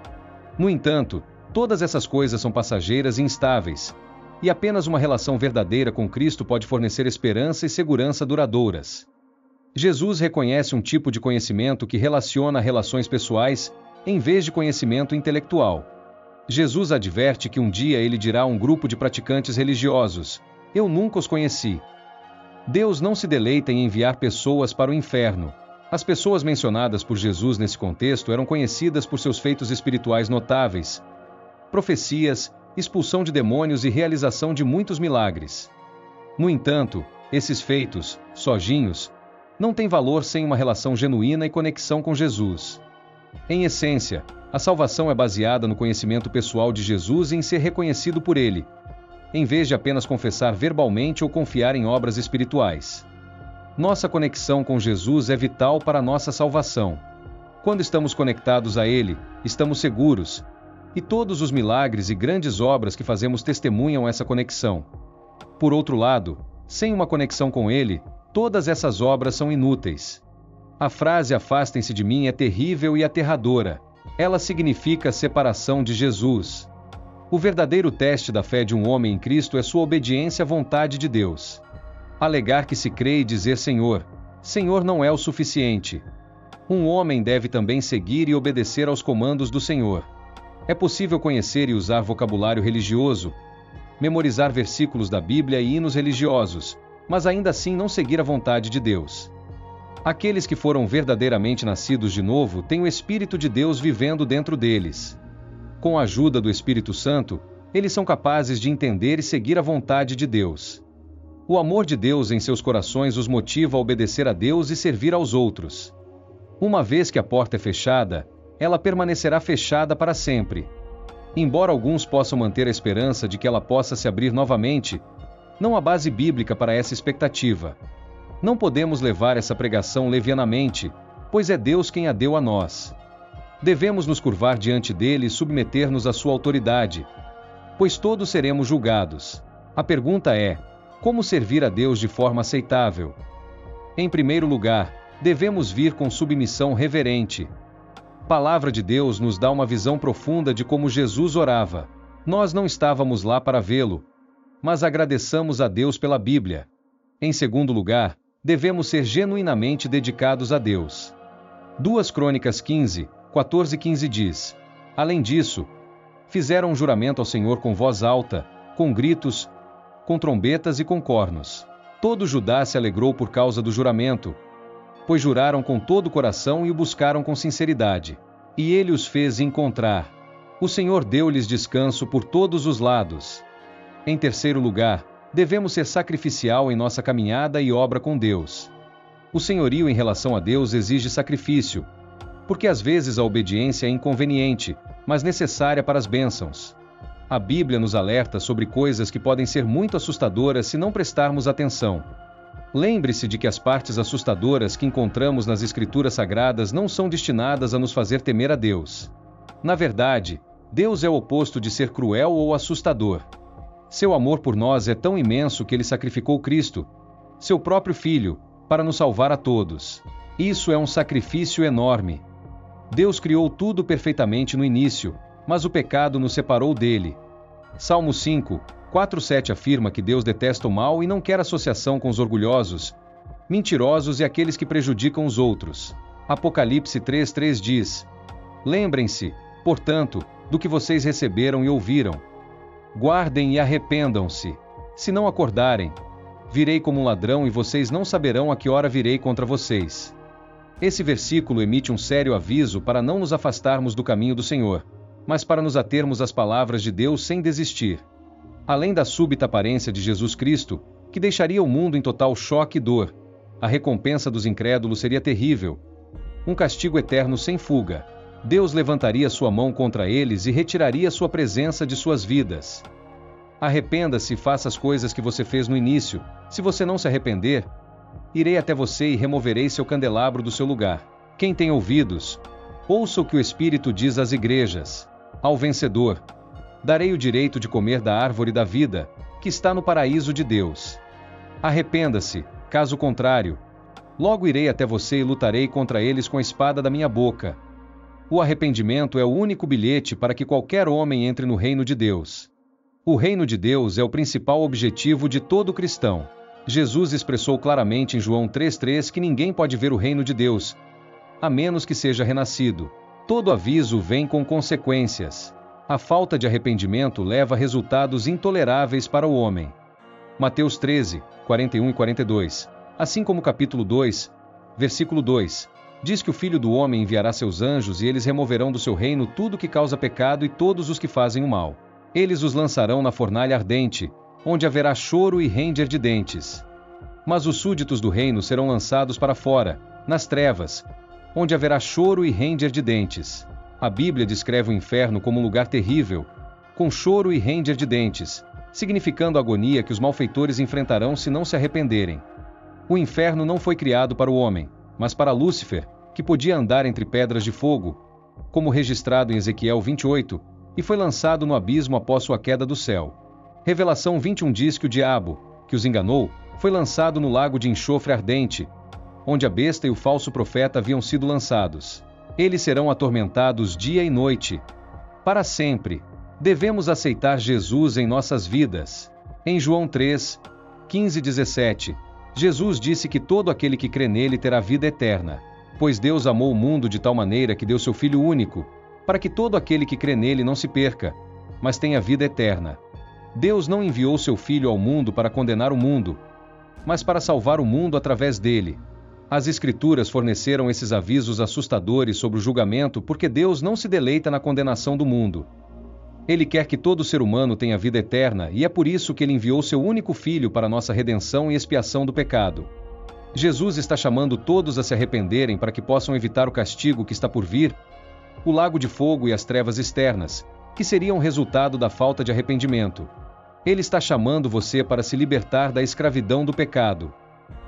No entanto, todas essas coisas são passageiras e instáveis, e apenas uma relação verdadeira com Cristo pode fornecer esperança e segurança duradouras. Jesus reconhece um tipo de conhecimento que relaciona relações pessoais, em vez de conhecimento intelectual. Jesus adverte que um dia ele dirá a um grupo de praticantes religiosos: eu nunca os conheci. Deus não se deleita em enviar pessoas para o inferno. As pessoas mencionadas por Jesus nesse contexto eram conhecidas por seus feitos espirituais notáveis, profecias, expulsão de demônios e realização de muitos milagres. No entanto, esses feitos, sozinhos, não têm valor sem uma relação genuína e conexão com Jesus. Em essência, a salvação é baseada no conhecimento pessoal de Jesus e em ser reconhecido por Ele, em vez de apenas confessar verbalmente ou confiar em obras espirituais. Nossa conexão com Jesus é vital para a nossa salvação. Quando estamos conectados a Ele, estamos seguros, e todos os milagres e grandes obras que fazemos testemunham essa conexão. Por outro lado, sem uma conexão com Ele, todas essas obras são inúteis. A frase "afastem-se de mim" é terrível e aterradora. Ela significa separação de Jesus. O verdadeiro teste da fé de um homem em Cristo é sua obediência à vontade de Deus. Alegar que se crê e dizer Senhor, Senhor não é o suficiente. Um homem deve também seguir e obedecer aos comandos do Senhor. É possível conhecer e usar vocabulário religioso, memorizar versículos da Bíblia e hinos religiosos, mas ainda assim não seguir a vontade de Deus. Aqueles que foram verdadeiramente nascidos de novo têm o Espírito de Deus vivendo dentro deles. Com a ajuda do Espírito Santo, eles são capazes de entender e seguir a vontade de Deus. O amor de Deus em seus corações os motiva a obedecer a Deus e servir aos outros. Uma vez que a porta é fechada, ela permanecerá fechada para sempre. Embora alguns possam manter a esperança de que ela possa se abrir novamente, não há base bíblica para essa expectativa. Não podemos levar essa pregação levianamente, pois é Deus quem a deu a nós. Devemos nos curvar diante dele e submeter-nos à sua autoridade, pois todos seremos julgados. A pergunta é: como servir a Deus de forma aceitável? Em primeiro lugar, devemos vir com submissão reverente. A palavra de Deus nos dá uma visão profunda de como Jesus orava. Nós não estávamos lá para vê-lo, mas agradeçamos a Deus pela Bíblia. Em segundo lugar, devemos ser genuinamente dedicados a Deus. 2 Crônicas 15, 14 e 15 diz: Além disso, fizeram um juramento ao Senhor com voz alta, com gritos, com trombetas e com cornos. Todo Judá se alegrou por causa do juramento, pois juraram com todo o coração e o buscaram com sinceridade. E ele os fez encontrar. O Senhor deu-lhes descanso por todos os lados. Em terceiro lugar, devemos ser sacrificial em nossa caminhada e obra com Deus. O senhorio em relação a Deus exige sacrifício, porque às vezes a obediência é inconveniente, mas necessária para as bênçãos. A Bíblia nos alerta sobre coisas que podem ser muito assustadoras se não prestarmos atenção. Lembre-se de que as partes assustadoras que encontramos nas Escrituras Sagradas não são destinadas a nos fazer temer a Deus. Na verdade, Deus é o oposto de ser cruel ou assustador. Seu amor por nós é tão imenso que ele sacrificou Cristo, seu próprio Filho, para nos salvar a todos. Isso é um sacrifício enorme. Deus criou tudo perfeitamente no início, mas o pecado nos separou dele. Salmo 5, 4-7 afirma que Deus detesta o mal e não quer associação com os orgulhosos, mentirosos e aqueles que prejudicam os outros. Apocalipse 3:3 diz: Lembrem-se, portanto, do que vocês receberam e ouviram. Guardem e arrependam-se. Se não acordarem, virei como um ladrão e vocês não saberão a que hora virei contra vocês. Esse versículo emite um sério aviso para não nos afastarmos do caminho do Senhor, mas para nos atermos às palavras de Deus sem desistir. Além da súbita aparência de Jesus Cristo, que deixaria o mundo em total choque e dor, a recompensa dos incrédulos seria terrível. Um castigo eterno sem fuga. Deus levantaria sua mão contra eles e retiraria sua presença de suas vidas. Arrependa-se e faça as coisas que você fez no início. Se você não se arrepender, irei até você e removerei seu candelabro do seu lugar. Quem tem ouvidos, ouça o que o Espírito diz às igrejas. Ao vencedor, darei o direito de comer da árvore da vida, que está no paraíso de Deus. Arrependa-se, caso contrário, logo irei até você e lutarei contra eles com a espada da minha boca. O arrependimento é o único bilhete para que qualquer homem entre no reino de Deus. O reino de Deus é o principal objetivo de todo cristão. Jesus expressou claramente em João 3:3 que ninguém pode ver o reino de Deus, a menos que seja renascido. Todo aviso vem com consequências. A falta de arrependimento leva a resultados intoleráveis para o homem. Mateus 13, 41 e 42, assim como capítulo 2, versículo 2, diz que o Filho do Homem enviará seus anjos e eles removerão do seu reino tudo que causa pecado e todos os que fazem o mal. Eles os lançarão na fornalha ardente, onde haverá choro e ranger de dentes. Mas os súditos do reino serão lançados para fora, nas trevas, onde haverá choro e ranger de dentes. A Bíblia descreve o inferno como um lugar terrível, com choro e ranger de dentes, significando a agonia que os malfeitores enfrentarão se não se arrependerem. O inferno não foi criado para o homem, mas para Lúcifer, que podia andar entre pedras de fogo, como registrado em Ezequiel 28, e foi lançado no abismo após sua queda do céu. Revelação 21 diz que o diabo, que os enganou, foi lançado no lago de enxofre ardente, onde a besta e o falso profeta haviam sido lançados. Eles serão atormentados dia e noite, para sempre. Devemos aceitar Jesus em nossas vidas. Em João 3, 15-17, Jesus disse que todo aquele que crê nele terá vida eterna. Pois Deus amou o mundo de tal maneira que deu seu Filho único, para que todo aquele que crê nele não se perca, mas tenha vida eterna. Deus não enviou seu Filho ao mundo para condenar o mundo, mas para salvar o mundo através dele. As Escrituras forneceram esses avisos assustadores sobre o julgamento porque Deus não se deleita na condenação do mundo. Ele quer que todo ser humano tenha vida eterna e é por isso que ele enviou seu único Filho para nossa redenção e expiação do pecado. Jesus está chamando todos a se arrependerem para que possam evitar o castigo que está por vir, o lago de fogo e as trevas externas, que seriam resultado da falta de arrependimento. Ele está chamando você para se libertar da escravidão do pecado.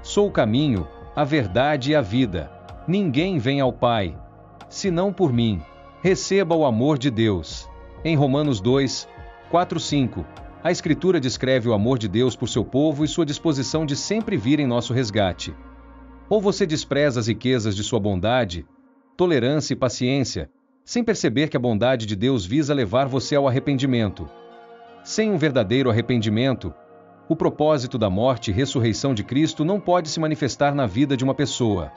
Sou o caminho, a verdade e a vida. Ninguém vem ao Pai, senão por mim. Receba o amor de Deus. Em Romanos 2, 4-5, a Escritura descreve o amor de Deus por seu povo e sua disposição de sempre vir em nosso resgate. Ou você despreza as riquezas de sua bondade, tolerância e paciência, sem perceber que a bondade de Deus visa levar você ao arrependimento. Sem um verdadeiro arrependimento, o propósito da morte e ressurreição de Cristo não pode se manifestar na vida de uma pessoa.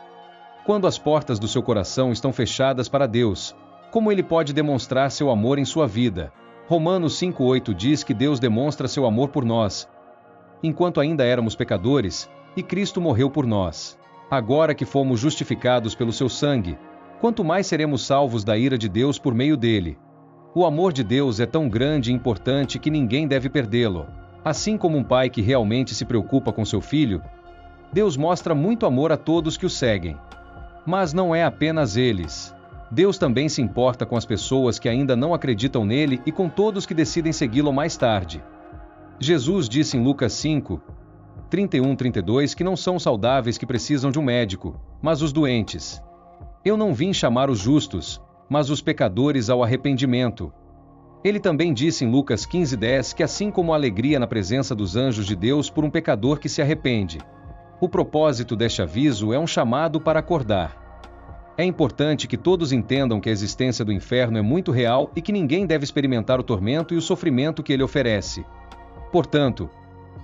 Quando as portas do seu coração estão fechadas para Deus, como ele pode demonstrar seu amor em sua vida? Romanos 5:8 diz que Deus demonstra seu amor por nós, enquanto ainda éramos pecadores, e Cristo morreu por nós. Agora que fomos justificados pelo seu sangue, quanto mais seremos salvos da ira de Deus por meio dele. O amor de Deus é tão grande e importante que ninguém deve perdê-lo. Assim como um pai que realmente se preocupa com seu filho, Deus mostra muito amor a todos que o seguem. Mas não é apenas eles. Deus também se importa com as pessoas que ainda não acreditam nele e com todos que decidem segui-lo mais tarde. Jesus disse em Lucas 5, 31-32 que não são os saudáveis que precisam de um médico, mas os doentes. Eu não vim chamar os justos, mas os pecadores ao arrependimento. Ele também disse em Lucas 15:10 que assim como a alegria na presença dos anjos de Deus por um pecador que se arrepende. O propósito deste aviso é um chamado para acordar. É importante que todos entendam que a existência do inferno é muito real e que ninguém deve experimentar o tormento e o sofrimento que ele oferece. Portanto,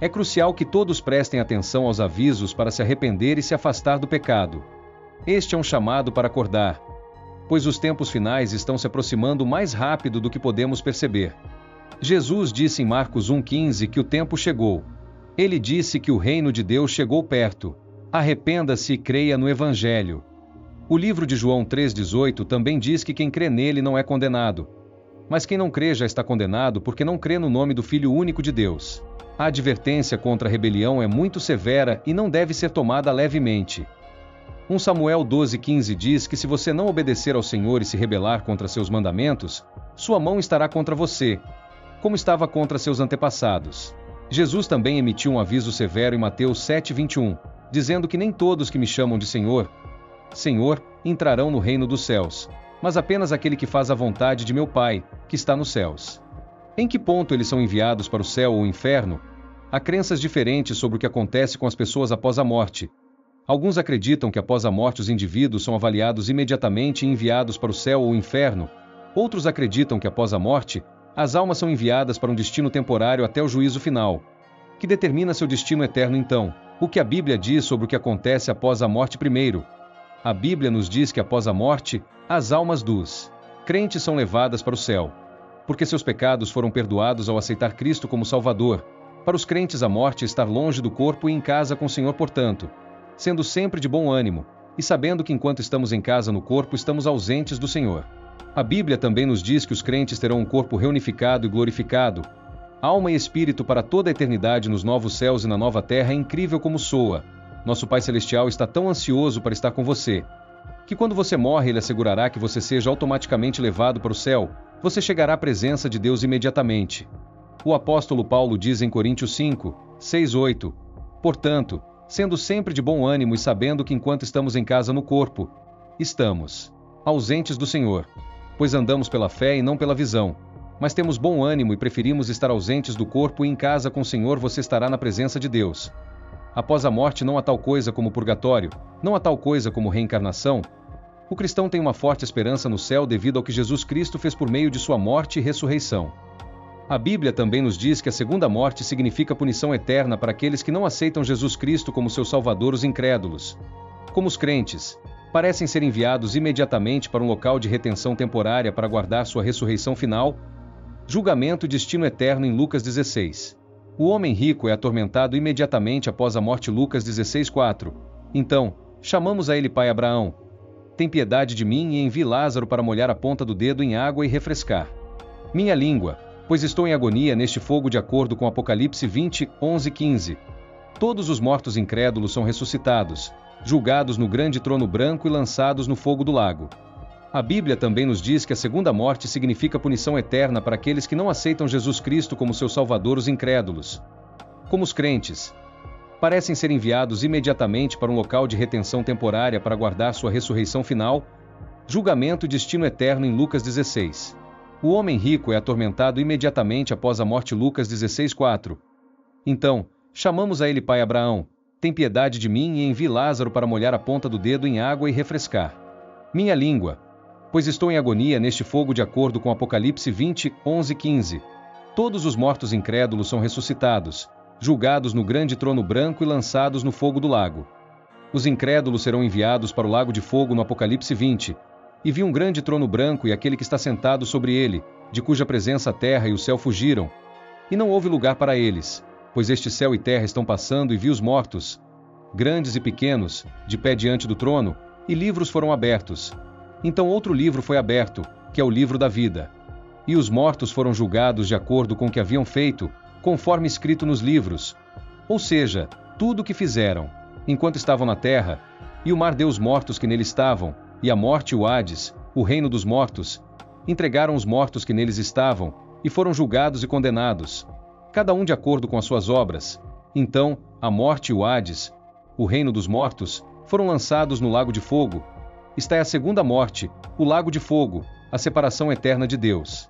é crucial que todos prestem atenção aos avisos para se arrepender e se afastar do pecado. Este é um chamado para acordar, pois os tempos finais estão se aproximando mais rápido do que podemos perceber. Jesus disse em Marcos 1,15 que o tempo chegou. Ele disse que o reino de Deus chegou perto. Arrependa-se e creia no Evangelho. O livro de João 3,18 também diz que quem crê nele não é condenado. Mas quem não crê já está condenado porque não crê no nome do Filho único de Deus. A advertência contra a rebelião é muito severa e não deve ser tomada levemente. 1 Samuel 12,15 diz que se você não obedecer ao Senhor e se rebelar contra seus mandamentos, sua mão estará contra você, como estava contra seus antepassados. Jesus também emitiu um aviso severo em Mateus 7,21, dizendo que nem todos que me chamam de Senhor, Senhor, entrarão no reino dos céus, mas apenas aquele que faz a vontade de meu Pai, que está nos céus. Em que ponto eles são enviados para o céu ou o inferno? Há crenças diferentes sobre o que acontece com as pessoas após a morte. Alguns acreditam que após a morte os indivíduos são avaliados imediatamente e enviados para o céu ou o inferno. Outros acreditam que após a morte, as almas são enviadas para um destino temporário até o juízo final, que determina seu destino eterno então. O que a Bíblia diz sobre o que acontece após a morte primeiro? A Bíblia nos diz que após a morte, as almas dos crentes são levadas para o céu, porque seus pecados foram perdoados ao aceitar Cristo como Salvador. Para os crentes a morte é estar longe do corpo e em casa com o Senhor, portanto, sendo sempre de bom ânimo, e sabendo que enquanto estamos em casa no corpo estamos ausentes do Senhor. A Bíblia também nos diz que os crentes terão um corpo reunificado e glorificado, alma e espírito para toda a eternidade nos novos céus e na nova terra. É incrível como soa. Nosso Pai Celestial está tão ansioso para estar com você, que quando você morre Ele assegurará que você seja automaticamente levado para o céu. Você chegará à presença de Deus imediatamente. O apóstolo Paulo diz em Coríntios 5, 6-8, portanto, sendo sempre de bom ânimo e sabendo que enquanto estamos em casa no corpo, estamos ausentes do Senhor, pois andamos pela fé e não pela visão. Mas temos bom ânimo e preferimos estar ausentes do corpo e em casa com o Senhor você estará na presença de Deus. Após a morte não há tal coisa como purgatório, não há tal coisa como reencarnação. O cristão tem uma forte esperança no céu devido ao que Jesus Cristo fez por meio de sua morte e ressurreição. A Bíblia também nos diz que a segunda morte significa punição eterna para aqueles que não aceitam Jesus Cristo como seu Salvador, os incrédulos. Como os crentes, parecem ser enviados imediatamente para um local de retenção temporária para aguardar sua ressurreição final. Julgamento e destino eterno em Lucas 16. O homem rico é atormentado imediatamente após a morte. Lucas 16:4. Então, chamamos a ele pai Abraão. Tem piedade de mim e envie Lázaro para molhar a ponta do dedo em água e refrescar minha língua, pois estou em agonia neste fogo, de acordo com Apocalipse 20, 11-15. Todos os mortos incrédulos são ressuscitados, julgados no grande trono branco e lançados no fogo do lago. A Bíblia também nos diz que a segunda morte significa punição eterna para aqueles que não aceitam Jesus Cristo como seu Salvador, os incrédulos. Como os crentes, parecem ser enviados imediatamente para um local de retenção temporária para aguardar sua ressurreição final. Julgamento e destino eterno em Lucas 16. O homem rico é atormentado imediatamente após a morte. Lucas 16:4. Então, chamamos a ele pai Abraão. Tem piedade de mim e envie Lázaro para molhar a ponta do dedo em água e refrescar minha língua, pois estou em agonia neste fogo, de acordo com Apocalipse 20, 11-15. Todos os mortos incrédulos são ressuscitados, julgados no grande trono branco e lançados no fogo do lago. Os incrédulos serão enviados para o lago de fogo no Apocalipse 20. E vi um grande trono branco e aquele que está sentado sobre ele, de cuja presença a terra e o céu fugiram. E não houve lugar para eles, pois este céu e terra estão passando, e vi os mortos, grandes e pequenos, de pé diante do trono, e livros foram abertos. Então outro livro foi aberto, que é o livro da vida. E os mortos foram julgados de acordo com o que haviam feito, conforme escrito nos livros. Ou seja, tudo o que fizeram, enquanto estavam na terra. E o mar deu os mortos que nele estavam, e a morte e o Hades, o reino dos mortos, entregaram os mortos que neles estavam, e foram julgados e condenados, cada um de acordo com as suas obras. Então, a morte e o Hades, o reino dos mortos, foram lançados no lago de fogo. Esta é a segunda morte, o lago de fogo, a separação eterna de Deus.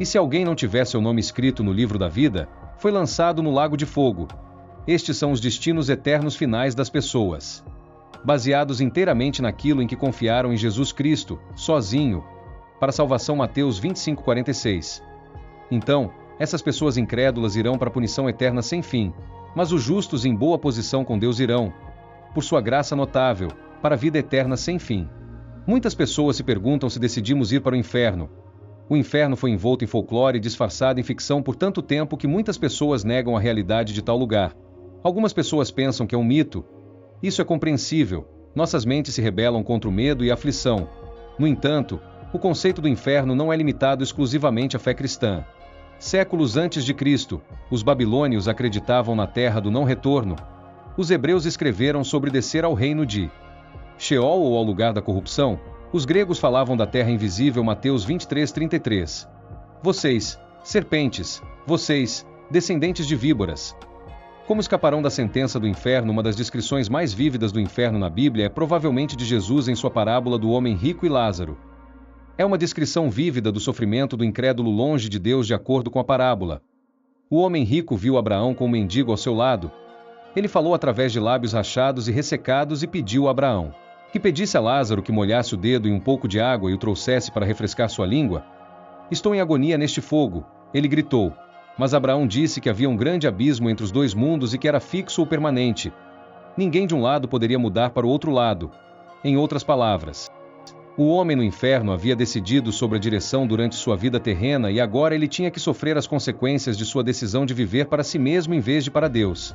E se alguém não tiver seu nome escrito no livro da vida, foi lançado no lago de fogo. Estes são os destinos eternos finais das pessoas, baseados inteiramente naquilo em que confiaram em Jesus Cristo, sozinho, para a salvação. Mateus 25:46. Então, essas pessoas incrédulas irão para a punição eterna sem fim, mas os justos em boa posição com Deus irão, por sua graça notável, para a vida eterna sem fim. Muitas pessoas se perguntam se decidimos ir para o inferno. O inferno foi envolto em folclore e disfarçado em ficção por tanto tempo que muitas pessoas negam a realidade de tal lugar. Algumas pessoas pensam que é um mito. Isso é compreensível. Nossas mentes se rebelam contra o medo e a aflição. No entanto, o conceito do inferno não é limitado exclusivamente à fé cristã. Séculos antes de Cristo, os babilônios acreditavam na terra do não retorno. Os hebreus escreveram sobre descer ao reino de Sheol, ou ao lugar da corrupção. Os gregos falavam da terra invisível. Mateus 23:33. Vocês, serpentes, vocês, descendentes de víboras, como escaparão da sentença do inferno? Uma das descrições mais vívidas do inferno na Bíblia é provavelmente de Jesus em sua parábola do homem rico e Lázaro. É uma descrição vívida do sofrimento do incrédulo longe de Deus, de acordo com a parábola. O homem rico viu Abraão com um mendigo ao seu lado. Ele falou através de lábios rachados e ressecados e pediu a Abraão que pedisse a Lázaro que molhasse o dedo em um pouco de água e o trouxesse para refrescar sua língua. Estou em agonia neste fogo, ele gritou. Mas Abraão disse que havia um grande abismo entre os dois mundos e que era fixo ou permanente. Ninguém de um lado poderia mudar para o outro lado. Em outras palavras, o homem no inferno havia decidido sobre a direção durante sua vida terrena e agora ele tinha que sofrer as consequências de sua decisão de viver para si mesmo em vez de para Deus.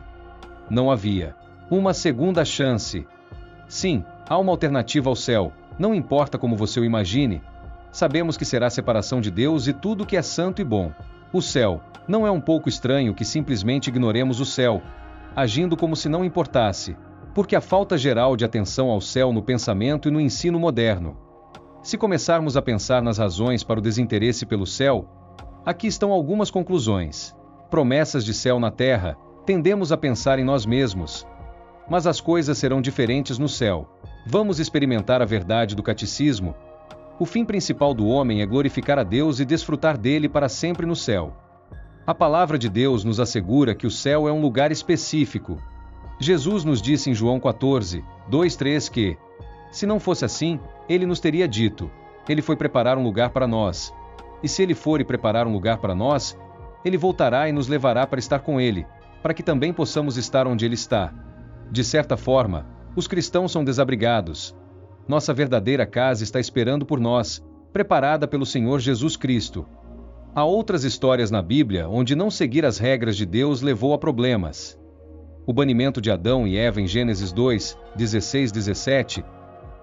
Não havia uma segunda chance. Sim, há uma alternativa ao céu, não importa como você o imagine. Sabemos que será a separação de Deus e tudo que é santo e bom. O céu. Não é um pouco estranho que simplesmente ignoremos o céu, agindo como se não importasse, porque há falta geral de atenção ao céu no pensamento e no ensino moderno. Se começarmos a pensar nas razões para o desinteresse pelo céu, aqui estão algumas conclusões. Promessas de céu na terra, tendemos a pensar em nós mesmos. Mas as coisas serão diferentes no céu. Vamos experimentar a verdade do catecismo. O fim principal do homem é glorificar a Deus e desfrutar dele para sempre no céu. A palavra de Deus nos assegura que o céu é um lugar específico. Jesus nos disse em João 14, 2-3 que, se não fosse assim, ele nos teria dito: ele foi preparar um lugar para nós. E se ele for e preparar um lugar para nós, ele voltará e nos levará para estar com ele, para que também possamos estar onde ele está. De certa forma, os cristãos são desabrigados. Nossa verdadeira casa está esperando por nós, preparada pelo Senhor Jesus Cristo. Há outras histórias na Bíblia onde não seguir as regras de Deus levou a problemas. O banimento de Adão e Eva em Gênesis 2, 16-17.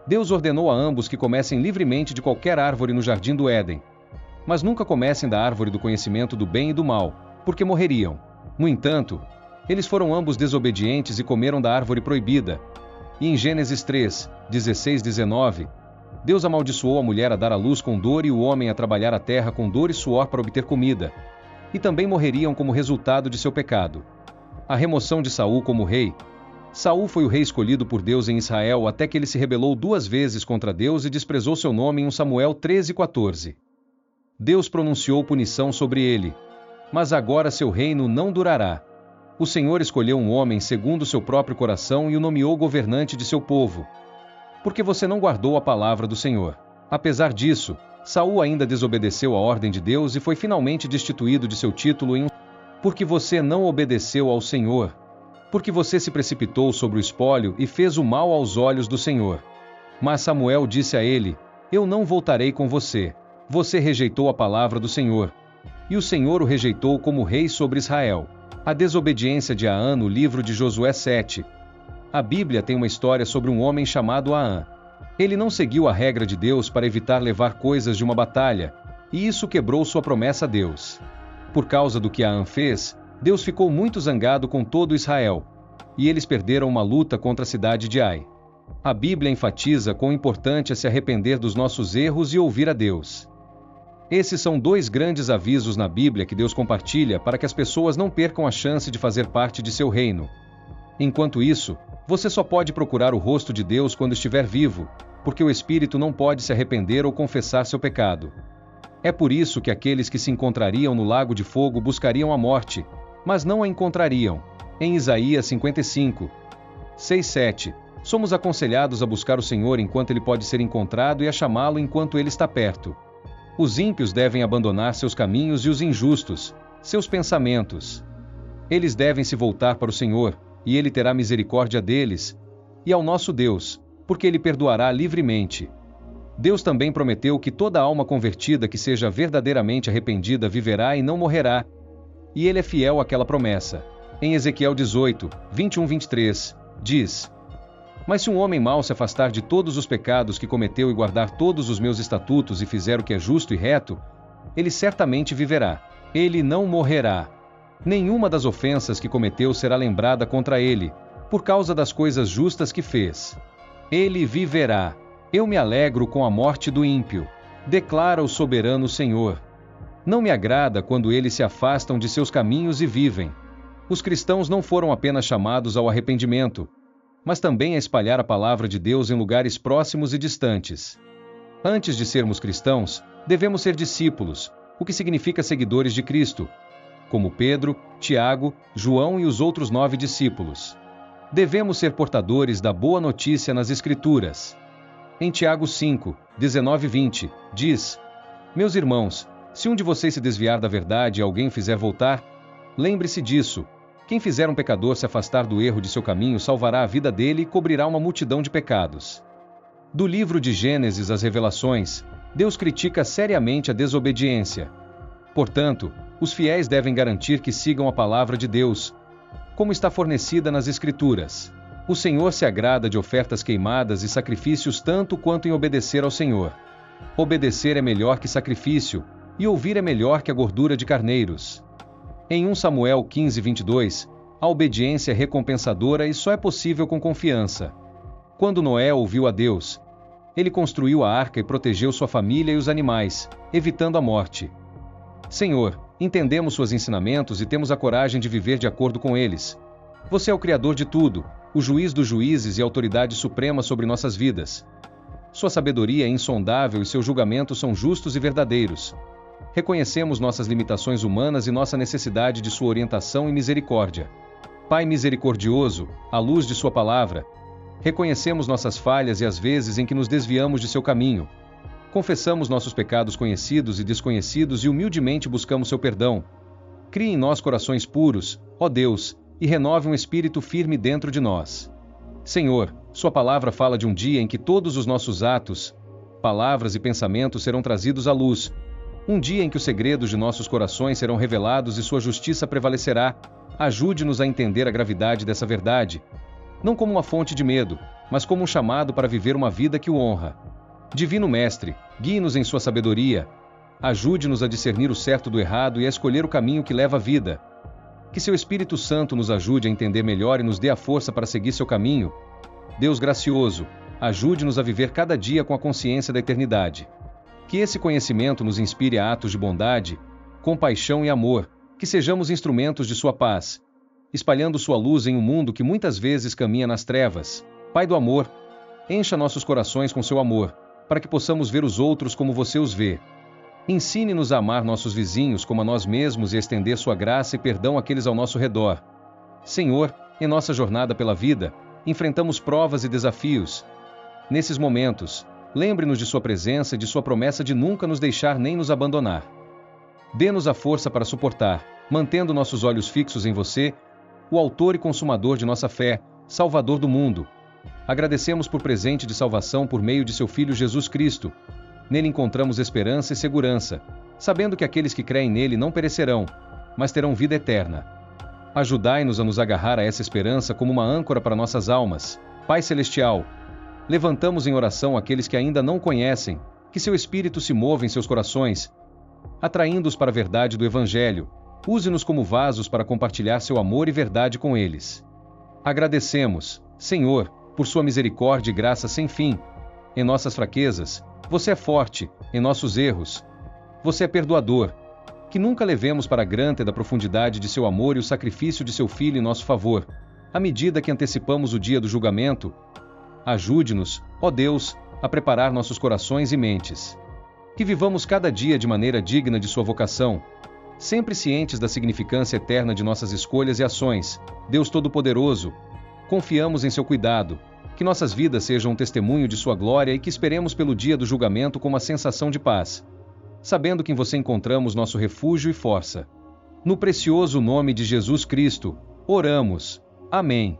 Deus ordenou a ambos que comessem livremente de qualquer árvore no jardim do Éden. Mas nunca comessem da árvore do conhecimento do bem e do mal, porque morreriam. No entanto, eles foram ambos desobedientes e comeram da árvore proibida. E em Gênesis 3, 16-19, Deus amaldiçoou a mulher a dar à luz com dor e o homem a trabalhar a terra com dor e suor para obter comida. E também morreriam como resultado de seu pecado. A remoção de Saul como rei. Saul foi o rei escolhido por Deus em Israel até que ele se rebelou 2 vezes contra Deus e desprezou seu nome em 1 Samuel 13:14. Deus pronunciou punição sobre ele. Mas agora seu reino não durará. O Senhor escolheu um homem segundo seu próprio coração e o nomeou governante de seu povo. Porque você não guardou a palavra do Senhor. Apesar disso, Saul ainda desobedeceu a ordem de Deus e foi finalmente destituído de seu título porque você não obedeceu ao Senhor. Porque você se precipitou sobre o espólio e fez o mal aos olhos do Senhor. Mas Samuel disse a ele: eu não voltarei com você. Você rejeitou a palavra do Senhor. E o Senhor o rejeitou como rei sobre Israel. A desobediência de Aã no livro de Josué 7. A Bíblia tem uma história sobre um homem chamado Aã. Ele não seguiu a regra de Deus para evitar levar coisas de uma batalha, e isso quebrou sua promessa a Deus. Por causa do que Aã fez, Deus ficou muito zangado com todo Israel, e eles perderam uma luta contra a cidade de Ai. A Bíblia enfatiza quão importante é se arrepender dos nossos erros e ouvir a Deus. Esses são 2 grandes avisos na Bíblia que Deus compartilha para que as pessoas não percam a chance de fazer parte de seu reino. Enquanto isso, você só pode procurar o rosto de Deus quando estiver vivo, porque o espírito não pode se arrepender ou confessar seu pecado. É por isso que aqueles que se encontrariam no lago de fogo buscariam a morte, mas não a encontrariam. Em Isaías 55, 6-7, somos aconselhados a buscar o Senhor enquanto ele pode ser encontrado e a chamá-lo enquanto ele está perto. Os ímpios devem abandonar seus caminhos e os injustos, seus pensamentos. Eles devem se voltar para o Senhor, e ele terá misericórdia deles, e ao nosso Deus, porque ele perdoará livremente. Deus também prometeu que toda alma convertida que seja verdadeiramente arrependida viverá e não morrerá. E ele é fiel àquela promessa. Em Ezequiel 18, 21-23, diz: mas se um homem mau se afastar de todos os pecados que cometeu e guardar todos os meus estatutos e fizer o que é justo e reto, ele certamente viverá. Ele não morrerá. Nenhuma das ofensas que cometeu será lembrada contra ele, por causa das coisas justas que fez. Ele viverá. Eu me alegro com a morte do ímpio, declara o soberano Senhor. Não me agrada quando eles se afastam de seus caminhos e vivem. Os cristãos não foram apenas chamados ao arrependimento, mas também a espalhar a palavra de Deus em lugares próximos e distantes. Antes de sermos cristãos, devemos ser discípulos, o que significa seguidores de Cristo, como Pedro, Tiago, João e os outros 9 discípulos. Devemos ser portadores da boa notícia nas Escrituras. Em Tiago 5, 19-20, diz: meus irmãos, se um de vocês se desviar da verdade e alguém o fizer voltar, lembre-se disso. Quem fizer um pecador se afastar do erro de seu caminho salvará a vida dele e cobrirá uma multidão de pecados. Do livro de Gênesis às Revelações, Deus critica seriamente a desobediência. Portanto, os fiéis devem garantir que sigam a palavra de Deus, como está fornecida nas Escrituras. O Senhor se agrada de ofertas queimadas e sacrifícios tanto quanto em obedecer ao Senhor. Obedecer é melhor que sacrifício, e ouvir é melhor que a gordura de carneiros. Em 1 Samuel 15:22, a obediência é recompensadora e só é possível com confiança. Quando Noé ouviu a Deus, ele construiu a arca e protegeu sua família e os animais, evitando a morte. Senhor, entendemos seus ensinamentos e temos a coragem de viver de acordo com eles. Você é o Criador de tudo, o juiz dos juízes e autoridade suprema sobre nossas vidas. Sua sabedoria é insondável e seus julgamentos são justos e verdadeiros. Reconhecemos nossas limitações humanas e nossa necessidade de sua orientação e misericórdia. Pai misericordioso, à luz de sua palavra, reconhecemos nossas falhas e as vezes em que nos desviamos de seu caminho. Confessamos nossos pecados conhecidos e desconhecidos e humildemente buscamos seu perdão. Crie em nós corações puros, ó Deus, e renove um espírito firme dentro de nós. Senhor, sua palavra fala de um dia em que todos os nossos atos, palavras e pensamentos serão trazidos à luz. Um dia em que os segredos de nossos corações serão revelados e sua justiça prevalecerá. Ajude-nos a entender a gravidade dessa verdade, não como uma fonte de medo, mas como um chamado para viver uma vida que o honra. Divino Mestre, guie-nos em sua sabedoria. Ajude-nos a discernir o certo do errado e a escolher o caminho que leva à vida. Que seu Espírito Santo nos ajude a entender melhor e nos dê a força para seguir seu caminho. Deus gracioso, ajude-nos a viver cada dia com a consciência da eternidade. Que esse conhecimento nos inspire a atos de bondade, compaixão e amor, que sejamos instrumentos de sua paz, espalhando sua luz em um mundo que muitas vezes caminha nas trevas. Pai do amor, encha nossos corações com seu amor, para que possamos ver os outros como você os vê. Ensine-nos a amar nossos vizinhos como a nós mesmos e a estender sua graça e perdão àqueles ao nosso redor. Senhor, em nossa jornada pela vida, enfrentamos provas e desafios. Nesses momentos, lembre-nos de sua presença e de sua promessa de nunca nos deixar nem nos abandonar. Dê-nos a força para suportar, mantendo nossos olhos fixos em você, o autor e consumador de nossa fé, Salvador do mundo. Agradecemos por presente de salvação por meio de seu Filho Jesus Cristo. Nele encontramos esperança e segurança, sabendo que aqueles que creem nele não perecerão, mas terão vida eterna. Ajudai-nos a nos agarrar a essa esperança como uma âncora para nossas almas. Pai Celestial, levantamos em oração aqueles que ainda não conhecem, que seu Espírito se mova em seus corações, atraindo-os para a verdade do Evangelho. Use-nos como vasos para compartilhar seu amor e verdade com eles. Agradecemos, Senhor, por sua misericórdia e graça sem fim. Em nossas fraquezas, você é forte, em nossos erros, você é perdoador. Que nunca levemos para granted a profundidade de seu amor e o sacrifício de seu Filho em nosso favor. À medida que antecipamos o dia do julgamento, ajude-nos, ó Deus, a preparar nossos corações e mentes. Que vivamos cada dia de maneira digna de sua vocação, sempre cientes da significância eterna de nossas escolhas e ações. Deus Todo-Poderoso, confiamos em seu cuidado. Que nossas vidas sejam um testemunho de sua glória e que esperemos pelo dia do julgamento com uma sensação de paz, sabendo que em você encontramos nosso refúgio e força. No precioso nome de Jesus Cristo, oramos. Amém.